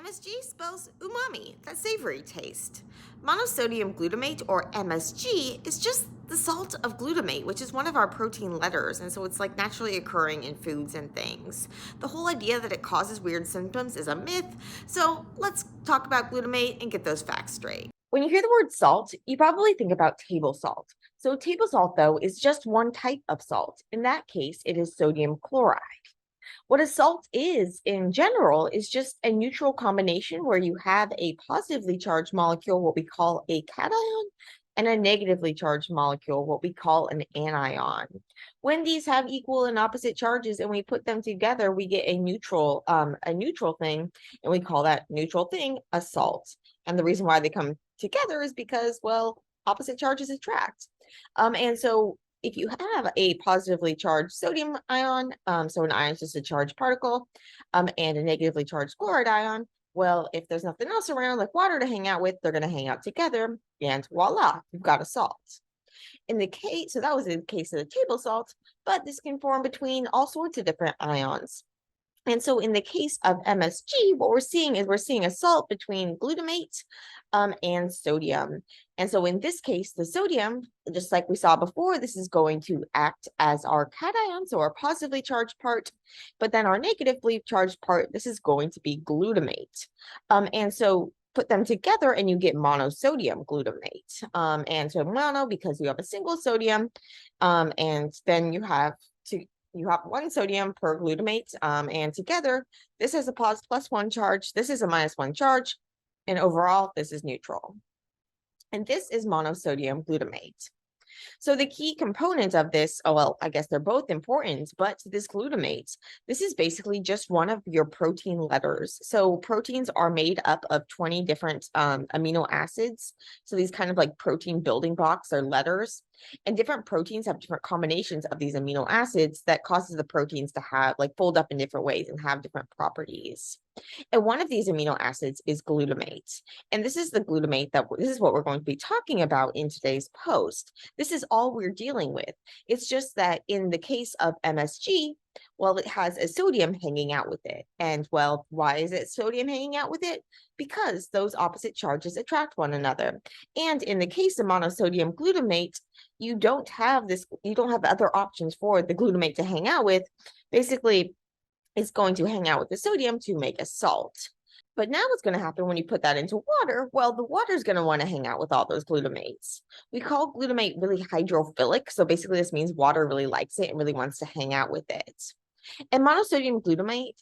MSG spells umami, that savory taste. Monosodium glutamate, or MSG, is just the salt of glutamate, which is one of our protein letters, and so it's like naturally occurring in foods and things. The whole idea that it causes weird symptoms is a myth, so let's talk about glutamate and get those facts straight. When you hear the word salt, you probably think about table salt. So, table salt, though, is just one type of salt. In that case, it is sodium chloride. What a salt is in general is just a neutral combination where you have a positively charged molecule, what we call a cation, and a negatively charged molecule, what we call an anion. When these have equal and opposite charges and we put them together, we get a neutral thing, and we call that neutral thing a salt. And the reason why they come together is because, well, opposite charges attract. And so if you have a positively charged sodium ion, so an ion is just a charged particle, and a negatively charged chloride ion, well, if there's nothing else around like water to hang out with, they're going to hang out together, and voila, you've got a salt. So that was in the case of the table salt, but this can form between all sorts of different ions. And so in the case of MSG, what we're seeing a salt between glutamate and sodium. And so in this case, the sodium, just like we saw before, this is going to act as our cation, so our positively charged part. But then our negatively charged part, this is going to be glutamate. And so put them together and you get monosodium glutamate. And so mono because you have a single sodium, and then you have one sodium per glutamate, and together this is a plus one charge, this is a minus one charge, and overall this is neutral. And this is monosodium glutamate. So the key component of this, oh, well, I guess they're both important, but this glutamate, this is basically just one of your protein letters. So proteins are made up of 20 different amino acids. So these kind of like protein building blocks are letters. And different proteins have different combinations of these amino acids that causes the proteins to have like fold up in different ways and have different properties. And one of these amino acids is glutamate. And this is this is what we're going to be talking about in today's post. This is all we're dealing with. It's just that in the case of MSG, well, it has a sodium hanging out with it. And well, why is it sodium hanging out with it? Because those opposite charges attract one another. And in the case of monosodium glutamate, you don't have other options for the glutamate to hang out with. Basically, it's going to hang out with the sodium to make a salt. But now what's going to happen when you put that into water? Well, the water is going to want to hang out with all those glutamates. We call glutamate really hydrophilic. So basically this means water really likes it and really wants to hang out with it. And monosodium glutamate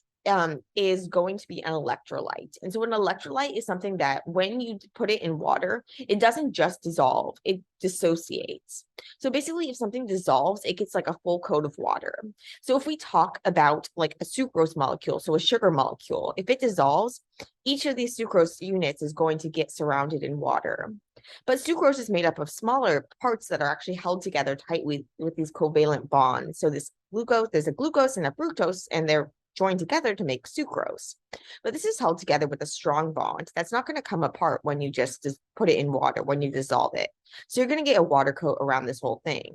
is going to be an electrolyte. And so an electrolyte is something that when you put it in water, it doesn't just dissolve, it dissociates. So basically, if something dissolves, it gets like a full coat of water. So if we talk about like a sucrose molecule, so a sugar molecule, if it dissolves, each of these sucrose units is going to get surrounded in water. But sucrose is made up of smaller parts that are actually held together tightly with these covalent bonds. So there's a glucose and a fructose, and they're joined together to make sucrose. But this is held together with a strong bond that's not going to come apart when you just put it in water, when you dissolve it. So you're going to get a water coat around this whole thing.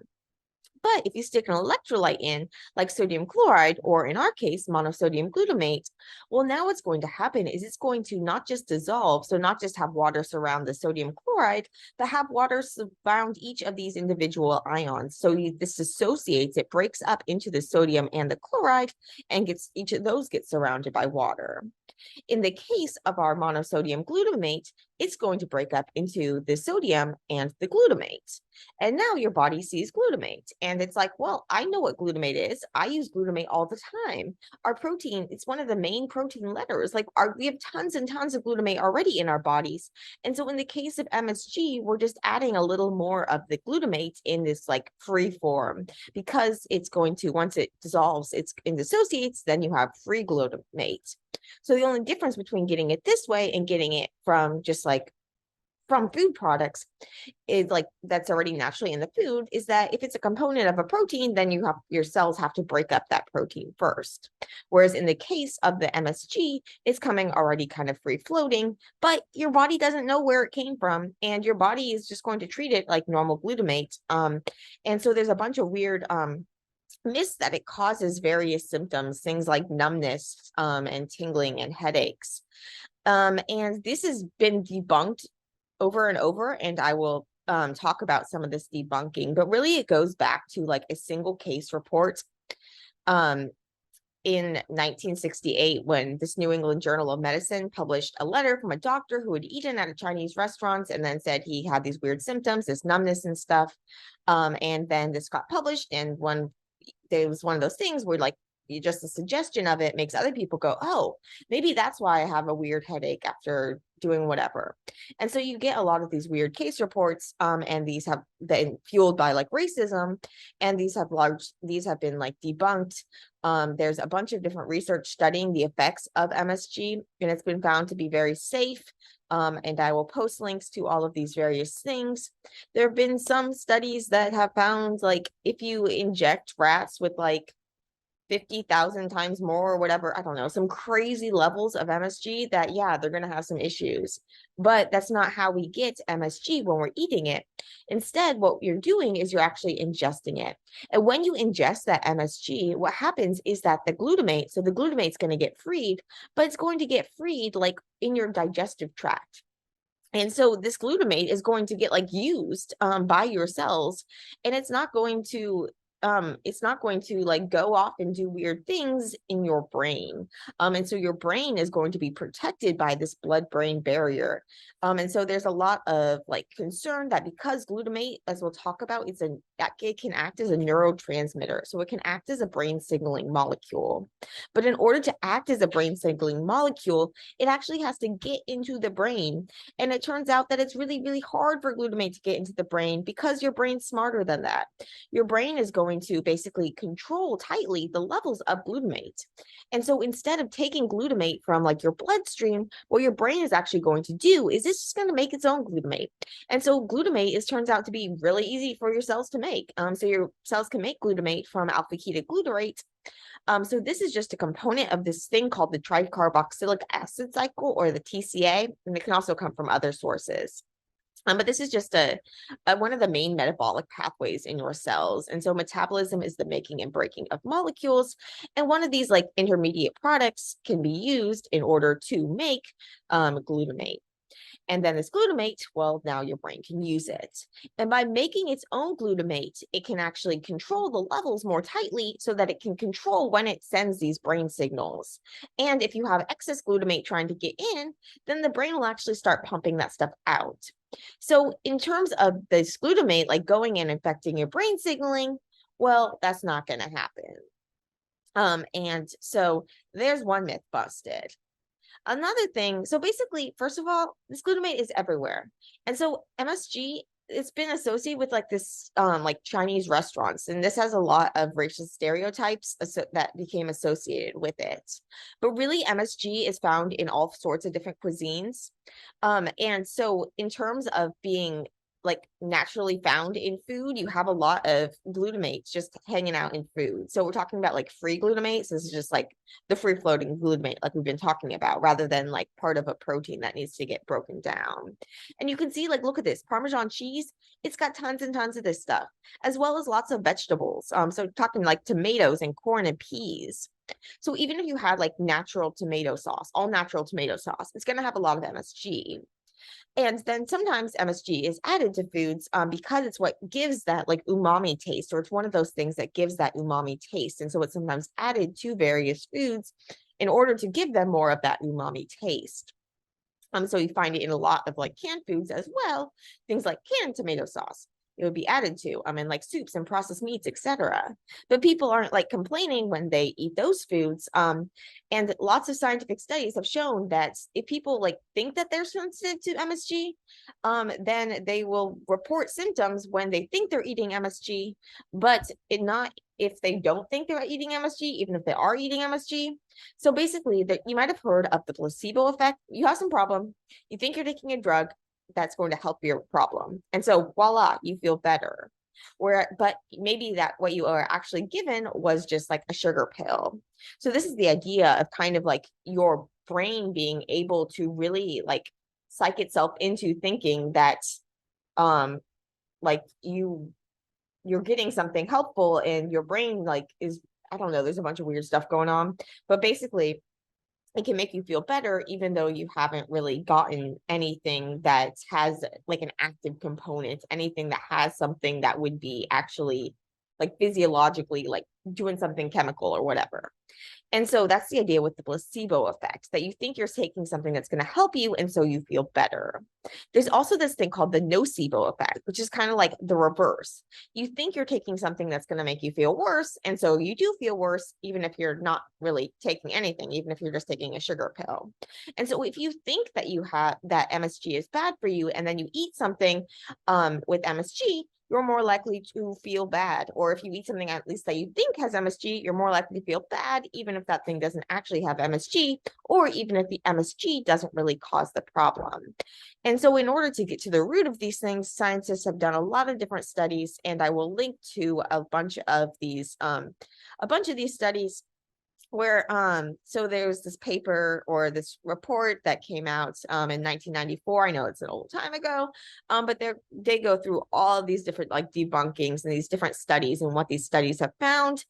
But if you stick an electrolyte in, like sodium chloride, or in our case, monosodium glutamate, well, now what's going to happen is it's going to not just dissolve, so not just have water surround the sodium chloride, but have water surround each of these individual ions. So this dissociates, it breaks up into the sodium and the chloride, and each of those gets surrounded by water. In the case of our monosodium glutamate, it's going to break up into the sodium and the glutamate. And now your body sees glutamate. And it's like, well, I know what glutamate is. I use glutamate all the time. Our protein, it's one of the main protein letters. We have tons and tons of glutamate already in our bodies. And so in the case of MSG, we're just adding a little more of the glutamate in this like free form, because it's going to, once it dissolves, and dissociates, then you have free glutamate. So the only difference between getting it this way and getting it from just like from food products is like that's already naturally in the food is that if it's a component of a protein, then your cells have to break up that protein first. Whereas in the case of the MSG, it's coming already kind of free floating, but your body doesn't know where it came from, and your body is just going to treat it like normal glutamate. And so there's a bunch of weird myths that it causes various symptoms, things like numbness, and tingling and headaches. And this has been debunked over and over, and I will talk about some of this debunking, but really it goes back to like a single case report um, in 1968 when this New England Journal of Medicine published a letter from a doctor who had eaten at a Chinese restaurant and then said he had these weird symptoms, this numbness and stuff. And then this got published, and there was one of those things where like just the suggestion of it makes other people go, oh, maybe that's why I have a weird headache after doing whatever. And so you get a lot of these weird case reports, and these have been fueled by like racism, and these have been like debunked. There's a bunch of different research studying the effects of MSG, and it's been found to be very safe. And I will post links to all of these various things. There have been some studies that have found like if you inject rats with like 50,000 times more or whatever, I don't know, some crazy levels of MSG that, yeah, they're going to have some issues. But that's not how we get MSG when we're eating it. Instead, what you're doing is you're actually ingesting it. And when you ingest that MSG, what happens is that the glutamate, so the glutamate's going to get freed, but it's going to get freed like in your digestive tract. And so this glutamate is going to get like used by your cells, and it's not going to like go off and do weird things in your brain. And so your brain is going to be protected by this blood-brain barrier. And so there's a lot of like concern that because glutamate, as we'll talk about, it can act as a neurotransmitter. So it can act as a brain signaling molecule. But in order to act as a brain signaling molecule, it actually has to get into the brain. And it turns out that it's really, really hard for glutamate to get into the brain because your brain's smarter than that. Your brain is going to basically control tightly the levels of glutamate. And so instead of taking glutamate from like your bloodstream, what your brain is actually going to do is it's just going to make its own glutamate. And so glutamate turns out to be really easy for your cells to make. So your cells can make glutamate from alpha ketoglutarate. So this is just a component of this thing called the tricarboxylic acid cycle, or the TCA, and it can also come from other sources. But this is just one of the main metabolic pathways in your cells. And so metabolism is the making and breaking of molecules. And one of these like intermediate products can be used in order to make glutamate. And then this glutamate, well, now your brain can use it. And by making its own glutamate, it can actually control the levels more tightly so that it can control when it sends these brain signals. And if you have excess glutamate trying to get in, then the brain will actually start pumping that stuff out. So in terms of this glutamate, like going and affecting your brain signaling, well, that's not going to happen. And so there's one myth busted. Another thing, so basically, first of all, this glutamate is everywhere. And so MSG, it's been associated with like this like Chinese restaurants, and this has a lot of racial stereotypes that became associated with it. But really, MSG is found in all sorts of different cuisines. And so in terms of being like naturally found in food, you have a lot of glutamates just hanging out in food. So we're talking about like free glutamates. This is just like the free floating glutamate, like we've been talking about, rather than like part of a protein that needs to get broken down. And you can see, like, look at this Parmesan cheese. It's got tons and tons of this stuff, as well as lots of vegetables. So talking like tomatoes and corn and peas. So even if you had like natural tomato sauce, all natural tomato sauce, it's going to have a lot of MSG. And then sometimes MSG is added to foods because it's what gives that like umami taste, or it's one of those things that gives that umami taste. And so it's sometimes added to various foods in order to give them more of that umami taste. So you find it in a lot of like canned foods as well, things like canned tomato sauce. It would be added to in like soups and processed meats, etc. But people aren't like complaining when they eat those foods. And lots of scientific studies have shown that if people like think that they're sensitive to MSG, then they will report symptoms when they think they're eating MSG, but not if they don't think they're eating MSG, even if they are eating MSG. So basically, you might have heard of the placebo effect. You have some problem, you think you're taking a drug that's going to help your problem, and so voila, you feel better. But maybe that what you are actually given was just like a sugar pill. So this is the idea of kind of like your brain being able to really like psych itself into thinking that like you're getting something helpful, and your brain like is, I don't know, there's a bunch of weird stuff going on, but basically it can make you feel better even though you haven't really gotten anything that has like an active component, anything that has something that would be actually like physiologically like doing something chemical or whatever. And so that's the idea with the placebo effect, that you think you're taking something that's going to help you, and so you feel better. There's also this thing called the nocebo effect, which is kind of like the reverse. You think you're taking something that's going to make you feel worse, and so you do feel worse, even if you're not really taking anything, even if you're just taking a sugar pill. And so if you think that you have that MSG is bad for you, and then you eat something with MSG, you're more likely to feel bad. Or if you eat something at least that you think has MSG, you're more likely to feel bad, even if that thing doesn't actually have MSG, or even if the MSG doesn't really cause the problem. And so in order to get to the root of these things, scientists have done a lot of different studies, and I will link to a bunch of these studies where so there's this paper or this report that came out in 1994. I know it's an old time ago, but they go through all these different like debunkings and these different studies and what these studies have found.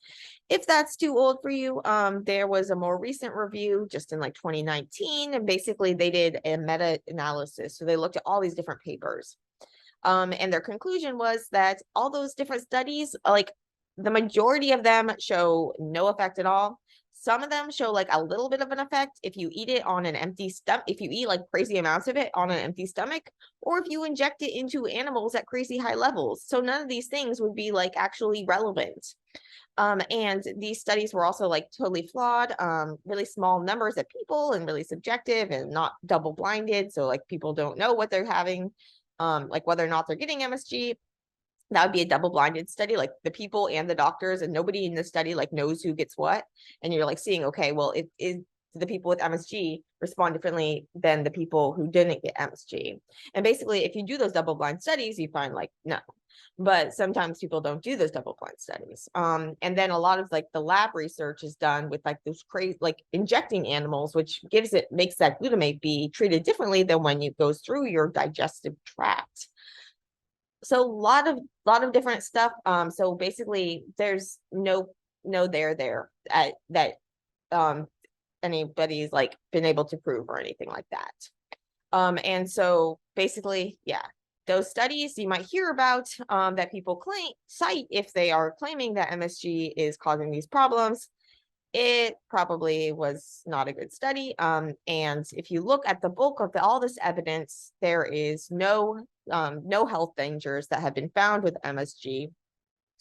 If that's too old for you, there was a more recent review just in like 2019, and basically they did a meta-analysis. So they looked at all these different papers, and their conclusion was that all those different studies, like the majority of them show no effect at all. Some of them show like a little bit of an effect if you eat it on an empty stomach, if you eat like crazy amounts of it on an empty stomach, or if you inject it into animals at crazy high levels. So none of these things would be like actually relevant. And these studies were also like totally flawed, really small numbers of people and really subjective and not double blinded. So like people don't know what they're having, like whether or not they're getting MSG. That would be a double-blinded study, like the people and the doctors, and nobody in the study like knows who gets what. And you're like seeing, okay, well, it is the people with MSG respond differently than the people who didn't get MSG. And basically, if you do those double-blind studies, you find like no. But sometimes people don't do those double-blind studies. And then a lot of like the lab research is done with like those crazy like injecting animals, which makes that glutamate be treated differently than when it goes through your digestive tract. So a lot of different stuff. So basically there's no there at that anybody's like been able to prove or anything like that. And so basically, yeah, those studies you might hear about that people cite if they are claiming that MSG is causing these problems, it probably was not a good study. And if you look at the bulk of all this evidence, there is no health dangers that have been found with MSG,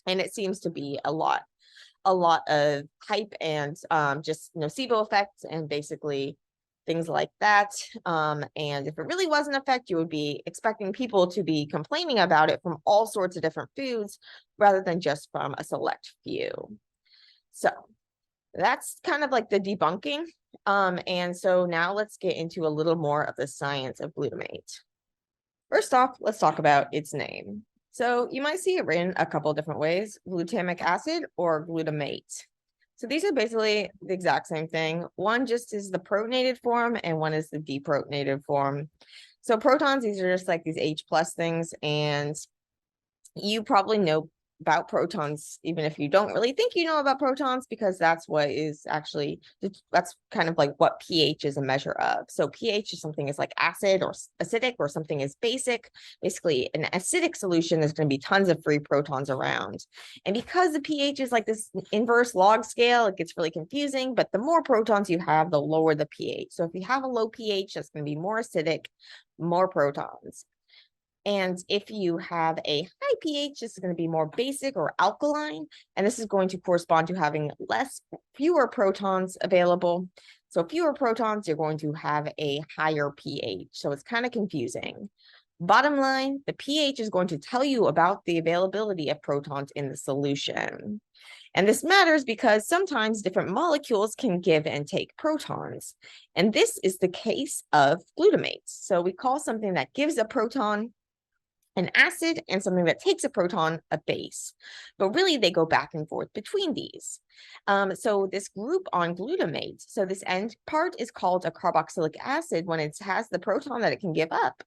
and it seems to be a lot of hype and just nocebo effects and basically things like that. And if it really was an effect, you would be expecting people to be complaining about it from all sorts of different foods rather than just from a select few. So that's kind of like the debunking. And so now let's get into a little more of the science of glutamate. First off, let's talk about its name. So you might see it written a couple different ways: glutamic acid or glutamate. So these are basically the exact same thing. One just is the protonated form and one is the deprotonated form. So protons, these are just like these H plus things, and you probably know about protons, even if you don't really think you know about protons, because that's what is actually, that's kind of like what pH is a measure of. So pH is something is like acid or acidic, or something is basic. Basically, an acidic solution, there's going to be tons of free protons around. And because the pH is like this inverse log scale, it gets really confusing, but the more protons you have, the lower the pH. So if you have a low pH, that's going to be more acidic, more protons. And if you have a high pH, this is going to be more basic or alkaline, and this is going to correspond to having fewer protons available. So fewer protons, you're going to have a higher pH. So it's kind of confusing. Bottom line, the pH is going to tell you about the availability of protons in the solution. And this matters because sometimes different molecules can give and take protons. And this is the case of glutamate. So we call something that gives a proton an acid and something that takes a proton, a base. But really, they go back and forth between these. So this group on glutamate, so this end part is called a carboxylic acid when it has the proton that it can give up.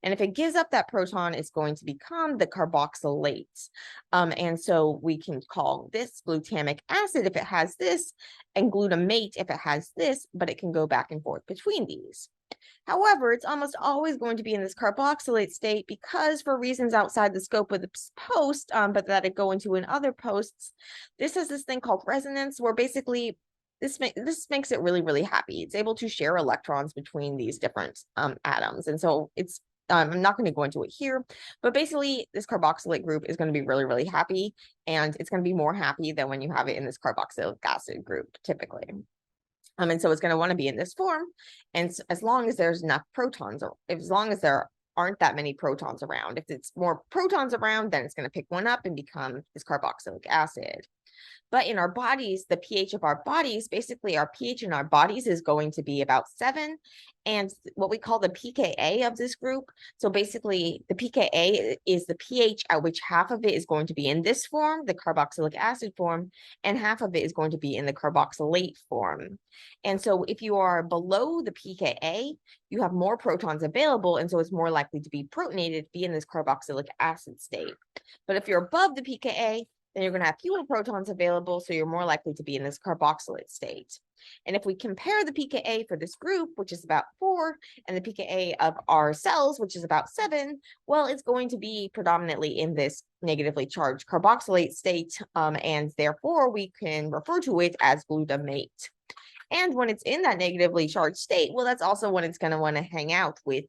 And if it gives up that proton, it's going to become the carboxylate. And so we can call this glutamic acid if it has this, and glutamate if it has this, but it can go back and forth between these. However, it's almost always going to be in this carboxylate state because for reasons outside the scope of this post, but that I go into in other posts, this has this thing called resonance where basically this makes it really, really happy. It's able to share electrons between these different atoms. And so it's I'm not going to go into it here, but basically this carboxylate group is going to be really, really happy, and it's going to be more happy than when you have it in this carboxylic acid group typically. And so it's going to want to be in this form. And as long as there's enough protons, or as long as there aren't that many protons around, if it's more protons around, then it's going to pick one up and become this carboxylic acid. But in our bodies, the pH of our bodies, basically our pH in our bodies is going to be about 7. And what we call the pKa of this group. So basically the pKa is the pH at which half of it is going to be in this form, the carboxylic acid form, and half of it is going to be in the carboxylate form. And so if you are below the pKa, you have more protons available. And so it's more likely to be protonated, be in this carboxylic acid state. But if you're above the pKa, then you're going to have fewer protons available, so you're more likely to be in this carboxylate state. And if we compare the pKa for this group, which is about 4, and the pKa of our cells, which is about 7, well, it's going to be predominantly in this negatively charged carboxylate state, and therefore we can refer to it as glutamate. And when it's in that negatively charged state, well, that's also when it's going to want to hang out with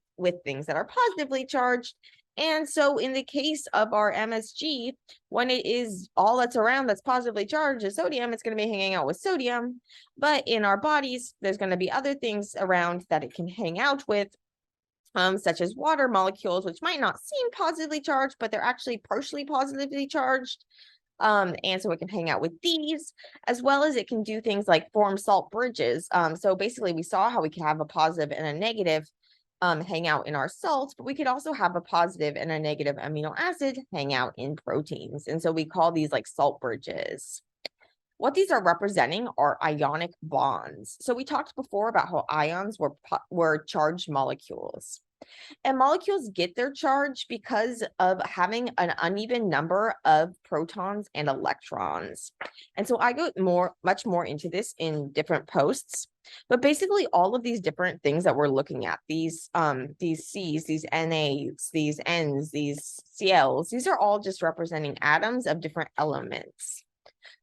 things that are positively charged. And so in the case of our MSG, when it is all that's around that's positively charged is sodium, it's going to be hanging out with sodium. But in our bodies, there's going to be other things around that it can hang out with, such as water molecules, which might not seem positively charged, but they're actually partially positively charged. And so it can hang out with these, as well as it can do things like form salt bridges. So basically, we saw how we can have a positive and a negative hang out in our salts, but we could also have a positive and a negative amino acid hang out in proteins. And so we call these like salt bridges. What these are representing are ionic bonds. So we talked before about how ions were charged molecules. And molecules get their charge because of having an uneven number of protons and electrons. And so I go much more into this in different posts. But basically, all of these different things that we're looking at, these C's, these NAs, these N's, these CLs, these are all just representing atoms of different elements.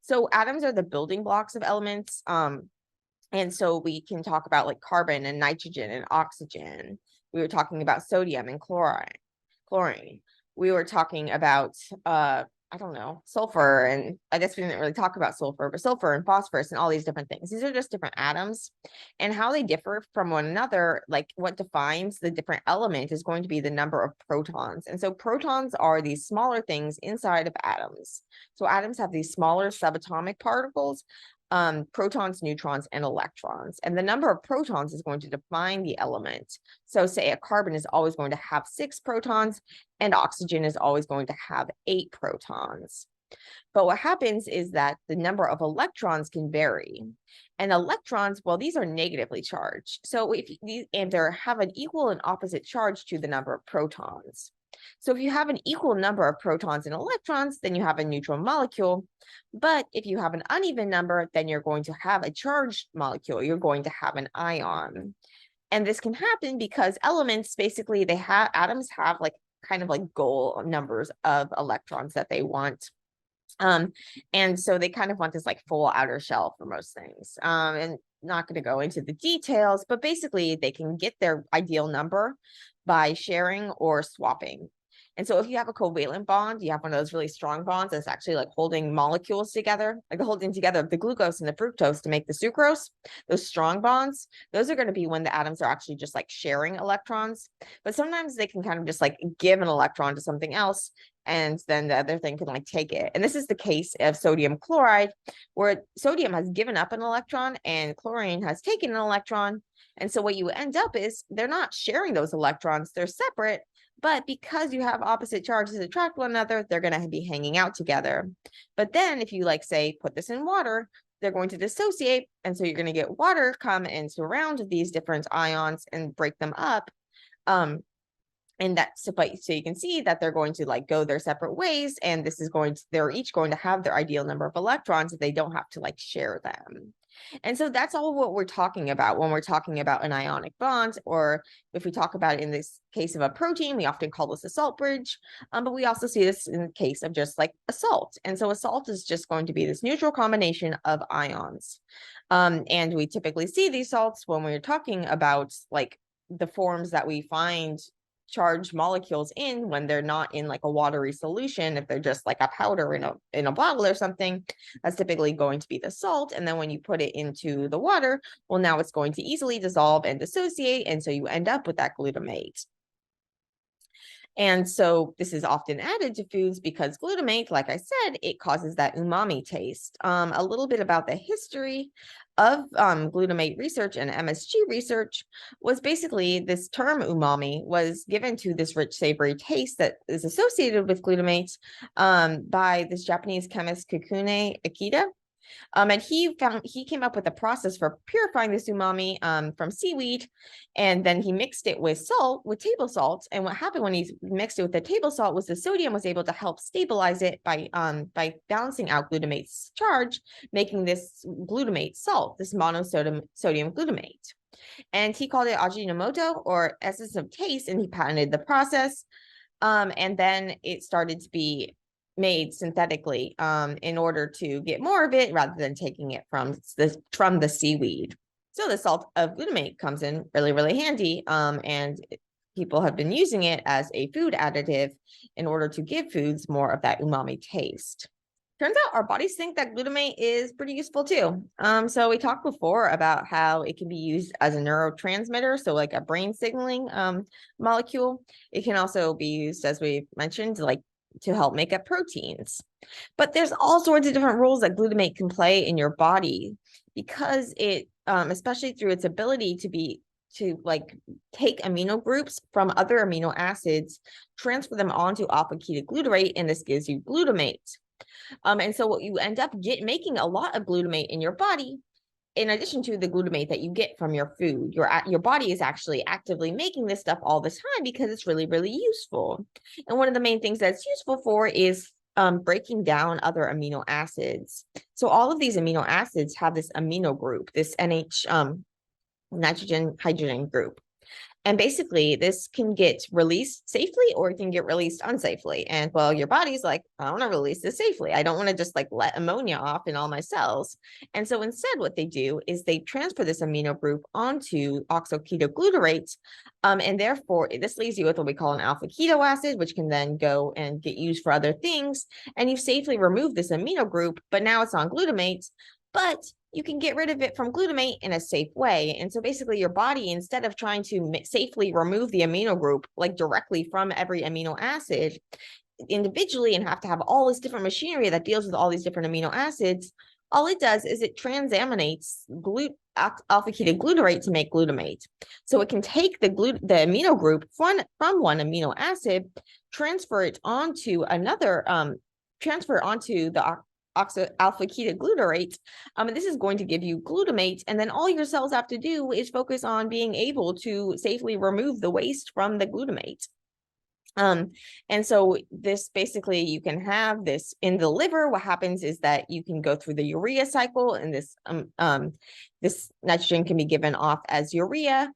So atoms are the building blocks of elements. And so we can talk about like carbon and nitrogen and oxygen. We were talking about sodium and chlorine. We were talking about, I don't know, sulfur. And I guess we didn't really talk about sulfur, but sulfur and phosphorus and all these different things. These are just different atoms, and how they differ from one another, like what defines the different element is going to be the number of protons. And so protons are these smaller things inside of atoms. So atoms have these smaller subatomic particles, protons, neutrons, and electrons. And the number of protons is going to define the element. So say a carbon is always going to have 6 protons, and oxygen is always going to have 8 protons. But what happens is that the number of electrons can vary. And electrons, well, these are negatively charged. So if these and they have an equal and opposite charge to the number of protons. So if you have an equal number of protons and electrons, then you have a neutral molecule. But if you have an uneven number, then you're going to have a charged molecule. You're going to have an ion. And this can happen because elements, basically, atoms have like kind of like goal numbers of electrons that they want. And so they kind of want this like full outer shell for most things. And not going to go into the details, but basically they can get their ideal number by sharing or swapping. And so if you have a covalent bond, you have one of those really strong bonds that's actually like holding molecules together, like the holding together of the glucose and the fructose to make the sucrose, those strong bonds, those are going to be when the atoms are actually just like sharing electrons. But sometimes they can kind of just like give an electron to something else, and then the other thing can like take it. And this is the case of sodium chloride, where sodium has given up an electron and chlorine has taken an electron. And so what you end up is they're not sharing those electrons, they're separate, But because you have opposite charges attract one another, they're going to be hanging out together. But then if you like say put this in water, they're going to dissociate, and so you're going to get water come and surround these different ions and break them up. And that's so you can see that they're going to like go their separate ways, and this is going to, they're each going to have their ideal number of electrons, that they don't have to like share them. And so that's all what we're talking about when we're talking about an ionic bond, or if we talk about it in this case of a protein, we often call this a salt bridge, but we also see this in the case of just like a salt. And so a salt is just going to be this neutral combination of ions. And we typically see these salts when we're talking about like the forms that we find charged molecules in when they're not in like a watery solution. If they're just like a powder in a bottle or something, that's typically going to be the salt. And then when you put it into the water, well, now it's going to easily dissolve and dissociate, and so you end up with that glutamate. And so this is often added to foods because glutamate, like I said, it causes that umami taste. A little bit about the history of glutamate research and MSG research was basically this term umami was given to this rich savory taste that is associated with glutamate by this Japanese chemist Kikune Ikeda. And he came up with a process for purifying this umami from seaweed, and then he mixed it with table salt. And what happened when he mixed it with the table salt was the sodium was able to help stabilize it by balancing out glutamate's charge, making this glutamate salt, this monosodium glutamate. And he called it Ajinomoto, or essence of taste, and he patented the process. And then it started to be made synthetically in order to get more of it rather than taking it from the seaweed. So the salt of glutamate comes in really, really handy, and people have been using it as a food additive in order to give foods more of that umami taste. Turns out our bodies think that glutamate is pretty useful too. So we talked before about how it can be used as a neurotransmitter, so like a brain signaling molecule. It can also be used, as we mentioned, like to help make up proteins. But there's all sorts of different roles that glutamate can play in your body, because it, especially through its ability to like take amino groups from other amino acids, transfer them onto alpha ketoglutarate, and this gives you glutamate. And so what you end up making a lot of glutamate in your body, in addition to the glutamate that you get from your food. Your body is actually actively making this stuff all the time because it's really, really useful. And one of the main things that's useful for is breaking down other amino acids. So all of these amino acids have this amino group, this nitrogen hydrogen group. And basically, this can get released safely or it can get released unsafely. And well, your body's like, I want to release this safely. I don't want to just like let ammonia off in all my cells. And so instead, what they do is they transfer this amino group onto oxoketoglutarate. And therefore, this leaves you with what we call an alpha keto acid, which can then go and get used for other things. And you've safely removed this amino group, but now it's on glutamate. But you can get rid of it from glutamate in a safe way. And so basically your body, instead of trying to safely remove the amino group, like directly from every amino acid individually, and have to have all this different machinery that deals with all these different amino acids, all it does is it transaminates alpha ketoglutarate to make glutamate. So it can take the amino group from one amino acid, transfer it onto another, transfer onto the alpha ketoglutarate, and this is going to give you glutamate, and then all your cells have to do is focus on being able to safely remove the waste from the glutamate. And so this basically, you can have this in the liver. What happens is that you can go through the urea cycle, and this nitrogen can be given off as urea.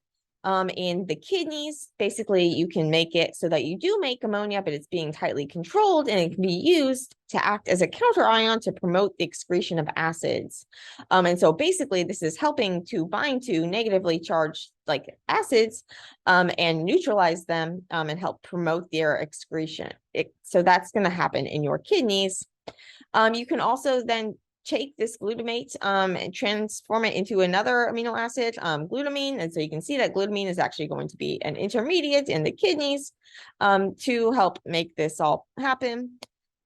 In the kidneys, basically you can make it so that you do make ammonia, but it's being tightly controlled, and it can be used to act as a counter ion to promote the excretion of acids. And so basically this is helping to bind to negatively charged like acids and neutralize them and help promote their excretion. So that's going to happen in your kidneys. You can also then take this glutamate and transform it into another amino acid, glutamine. And so you can see that glutamine is actually going to be an intermediate in the kidneys to help make this all happen.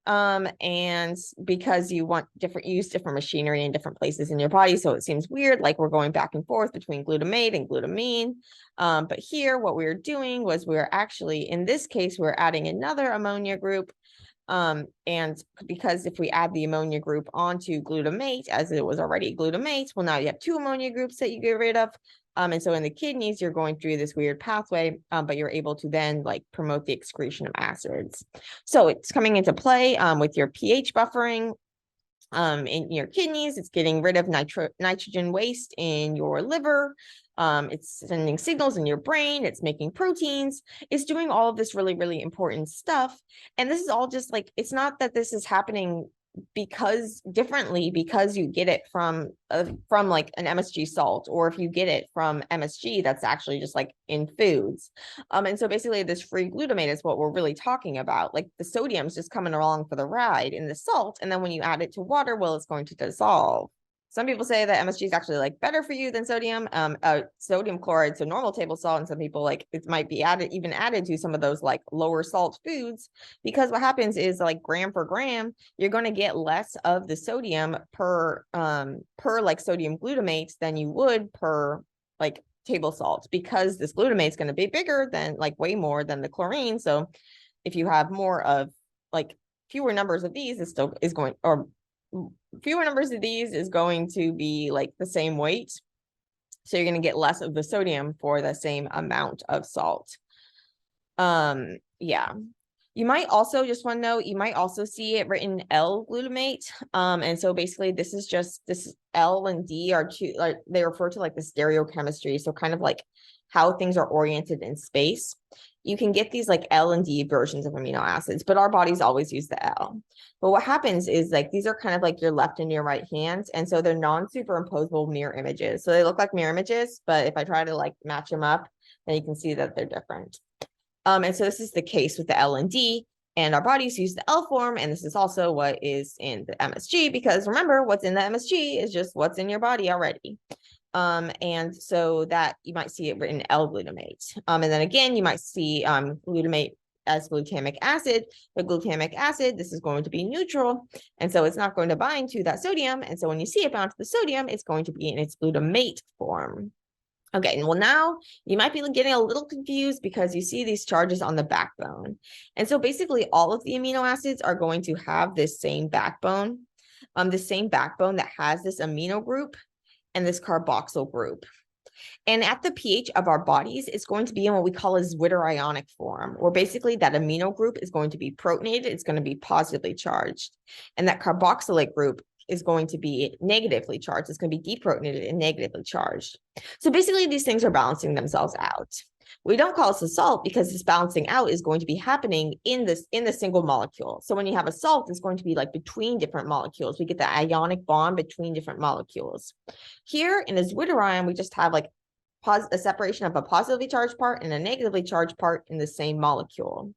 And because you want use different machinery in different places in your body, so it seems weird, like we're going back and forth between glutamate and glutamine. But here, what we were doing was we were actually, in this case, we're adding another ammonia group. And because if we add the ammonia group onto glutamate, as it was already glutamate, well, now you have two ammonia groups that you get rid of. And so in the kidneys, you're going through this weird pathway, but you're able to then like promote the excretion of acids. So it's coming into play with your pH buffering in your kidneys. It's getting rid of nitrogen waste in your liver. It's sending signals in your brain. It's making proteins. It's doing all of this really, really important stuff. And this is all just like, it's not that this is happening because you get it from like an MSG salt, or if you get it from MSG that's actually just like in foods. And so basically this free glutamate is what we're really talking about. Like the sodium's just coming along for the ride in the salt, and then when you add it to water, well, it's going to dissolve. Some people say that MSG is actually like better for you than sodium, sodium chloride, so normal table salt, and some people like it might be added to some of those like lower salt foods, because what happens is like gram for gram, you're going to get less of the sodium per like sodium glutamate than you would per like table salt, because this glutamate is going to be bigger than like way more than the chlorine. So if you have more of like fewer numbers of these, it still is going, or fewer numbers of these is going to be like the same weight. So you're going to get less of the sodium for the same amount of salt. Yeah. You might also just want to know, you might also see it written L-glutamate. And so basically this L and D are two, like they refer to like the stereochemistry. So kind of like how things are oriented in space. You can get these like L and D versions of amino acids, but our bodies always use the L. But what happens is like, these are kind of like your left and your right hands. And so they're non-superimposable mirror images. So they look like mirror images, but if I try to like match them up, then you can see that they're different. And so this is the case with the L and D, and our bodies use the L form. And this is also what is in the MSG, because remember, what's in the MSG is just what's in your body already. And so that you might see it written L-glutamate. And then again, you might see glutamate as glutamic acid, but glutamic acid, this is going to be neutral. And so it's not going to bind to that sodium. And so when you see it bound to the sodium, it's going to be in its glutamate form. Okay, well now you might be getting a little confused because you see these charges on the backbone. And so basically all of the amino acids are going to have this same backbone, that has this amino group and this carboxyl group. And at the pH of our bodies, it's going to be in what we call a zwitterionic form, where basically that amino group is going to be protonated. It's going to be positively charged. And that carboxylate group is going to be negatively charged. It's going to be deprotonated and negatively charged. So basically these things are balancing themselves out. We don't call this a salt because this balancing out is going to be happening in the single molecule. So when you have a salt, it's going to be like between different molecules. We get the ionic bond between different molecules. Here in a zwitterion, we just have like a separation of a positively charged part and a negatively charged part in the same molecule.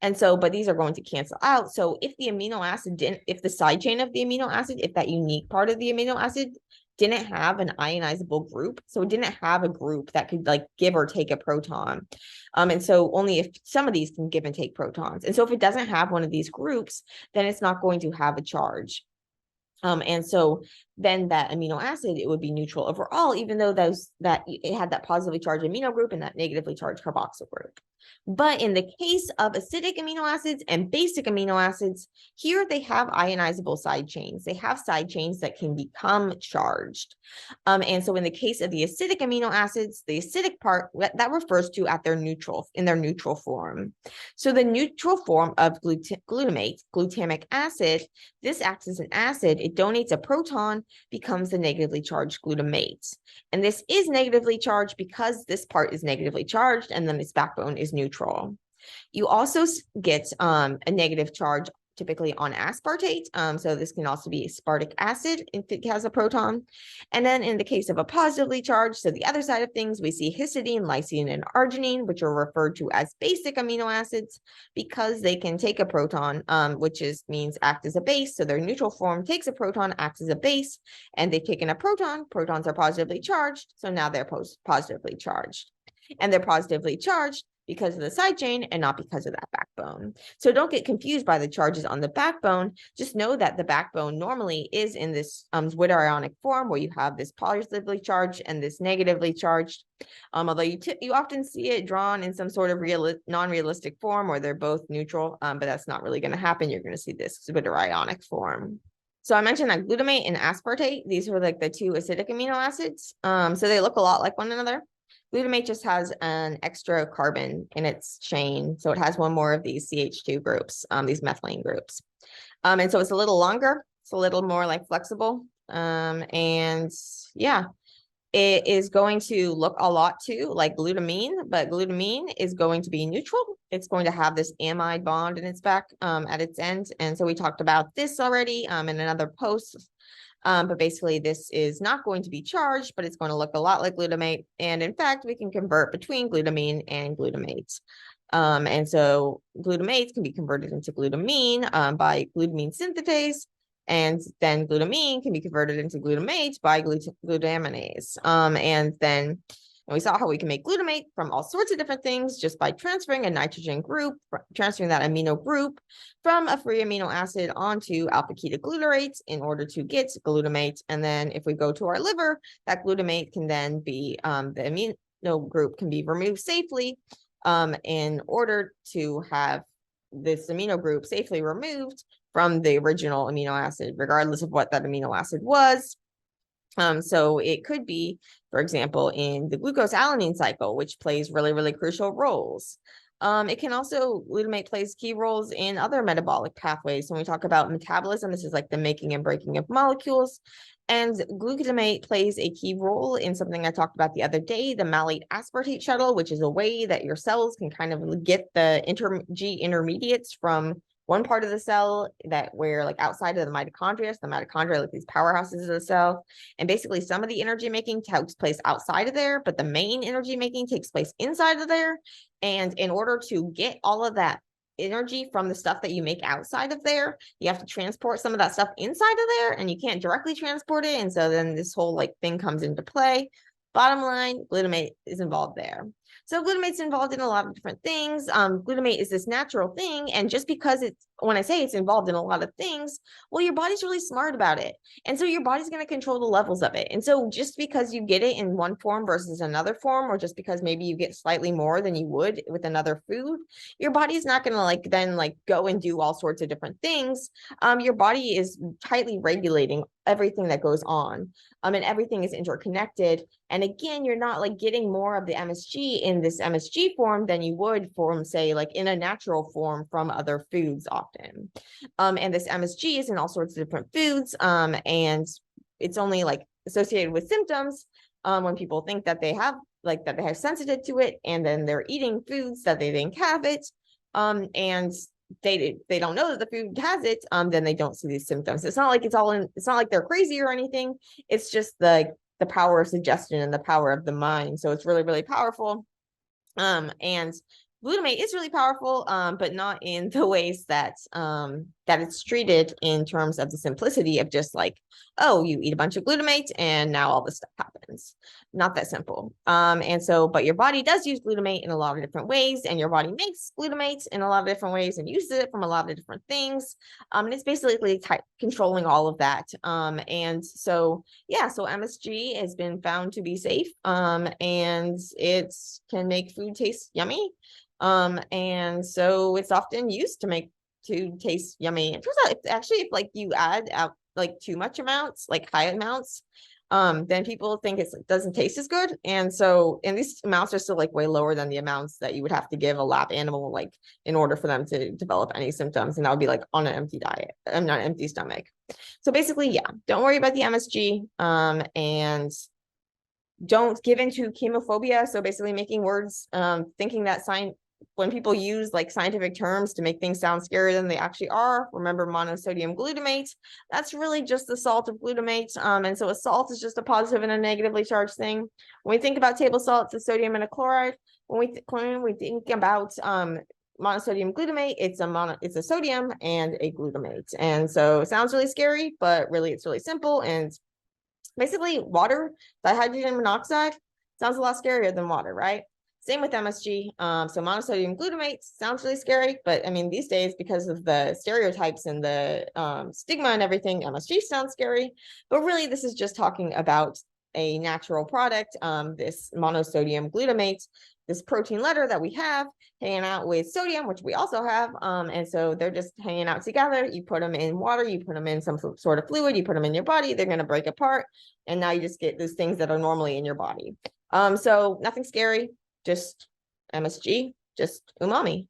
And so, but these are going to cancel out. So if the amino acid if the side chain of the amino acid, if that unique part of the amino acid didn't have an ionizable group, so it didn't have a group that could like give or take a proton. And so only if some of these can give and take protons. And so if it doesn't have one of these groups, then it's not going to have a charge. And so then that amino acid, it would be neutral overall, even though that it had that positively charged amino group and that negatively charged carboxyl group. But in the case of acidic amino acids and basic amino acids, here they have ionizable side chains. They have side chains that can become charged. And so in the case of the acidic amino acids, the acidic part that refers to in their neutral form. So the neutral form of glutamate, glutamic acid, this acts as an acid. It donates a proton, becomes the negatively charged glutamate. And this is negatively charged because this part is negatively charged and then its backbone is neutral. You also get a negative charge typically on aspartate. So this can also be aspartic acid if it has a proton. And then in the case of a positively charged, so the other side of things, we see histidine, lysine, and arginine, which are referred to as basic amino acids because they can take a proton, which means act as a base. So their neutral form takes a proton, acts as a base, and they've taken a proton. Protons are positively charged, so now they're positively charged. And they're positively charged because of the side chain and not because of that backbone. So don't get confused by the charges on the backbone. Just know that the backbone normally is in this ionic form where you have this positively charged and this negatively charged. Although you often see it drawn in some sort of non-realistic form where they're both neutral, but that's not really going to happen. You're going to see this ionic form. So I mentioned that glutamate and aspartate, these are like the two acidic amino acids. So they look a lot like one another. Glutamate just has an extra carbon in its chain. So it has one more of these CH2 groups, these methylene groups. And so it's a little longer. It's a little more like flexible. And yeah, it is going to look a lot too like glutamine, but glutamine is going to be neutral. It's going to have this amide bond in its back at its end. And so we talked about this already in another post. But basically this is not going to be charged, but it's going to look a lot like glutamate. And in fact, we can convert between glutamine and glutamate. And so glutamate can be converted into glutamine by glutamine synthetase. And then glutamine can be converted into glutamate by glutaminase. And we saw how we can make glutamate from all sorts of different things just by transferring a nitrogen group, transferring that amino group from a free amino acid onto alpha ketoglutarate in order to get glutamate. And then if we go to our liver, that glutamate can then be, the amino group can be removed safely in order to have this amino group safely removed from the original amino acid, regardless of what that amino acid was. So it could be, for example, in the glucose-alanine cycle, which plays really, really crucial roles. It can also, glutamate plays key roles in other metabolic pathways. When we talk about metabolism, this is like the making and breaking of molecules. And glutamate plays a key role in something I talked about the other day, the malate aspartate shuttle, which is a way that your cells can kind of get the G intermediates from one part of the cell that where like outside of the mitochondria like these powerhouses of the cell, and basically some of the energy making takes place outside of there, but the main energy making takes place inside of there. And in order to get all of that energy from the stuff that you make outside of there, you have to transport some of that stuff inside of there, and you can't directly transport it. And so then this whole like thing comes into play. Bottom line, glutamate is involved there. So glutamate's involved in a lot of different things. Glutamate is this natural thing. And just because when I say it's involved in a lot of things, well, your body's really smart about it. And so your body's going to control the levels of it. And so just because you get it in one form versus another form, or just because maybe you get slightly more than you would with another food, your body's not going to then go and do all sorts of different things. Your body is tightly regulating everything that goes on. And everything is interconnected. And again, you're not getting more of the MSG in this MSG form than you would from, say, in a natural form from other foods often. And this MSG is in all sorts of different foods. And it's only associated with symptoms when people think that they have that they have sensitive to it, and then they're eating foods that they think have it. And they don't know that the food has it, then they don't see these symptoms. It's not like it's not like they're crazy or anything. It's just the power of suggestion and the power of the mind. So it's really, really powerful. And glutamate is really powerful, but not in the ways that it's treated in terms of the simplicity of just oh, you eat a bunch of glutamate and now all this stuff happens. Not that simple. But your body does use glutamate in a lot of different ways, and your body makes glutamate in a lot of different ways and uses it from a lot of different things. And it's basically controlling all of that. So MSG has been found to be safe, and it can make food taste yummy. And so it's often used to taste yummy. It turns out if you add out too much amounts, high amounts, then people think it doesn't taste as good. And these amounts are still way lower than the amounts that you would have to give a lab animal in order for them to develop any symptoms. And that would be on an empty diet and not an empty stomach. So basically, don't worry about the MSG, and don't give into chemophobia. So basically making words, thinking that when people use scientific terms to make things sound scarier than they actually are, remember monosodium glutamate, that's really just the salt of glutamate. And so a salt is just a positive and a negatively charged thing. When we think about table salt, it's a sodium and a chloride. When we think about monosodium glutamate, it's a sodium and a glutamate. And so it sounds really scary, but really it's really simple. And basically water, dihydrogen monoxide, sounds a lot scarier than water, right? Same with MSG. So monosodium glutamate sounds really scary, but I mean, these days, because of the stereotypes and the stigma and everything, MSG sounds scary. But really, this is just talking about a natural product, this monosodium glutamate, this protein letter that we have hanging out with sodium, which we also have. And so they're just hanging out together. You put them in water, you put them in some sort of fluid, you put them in your body, they're going to break apart. And now you just get those things that are normally in your body. So nothing scary, just MSG, just umami.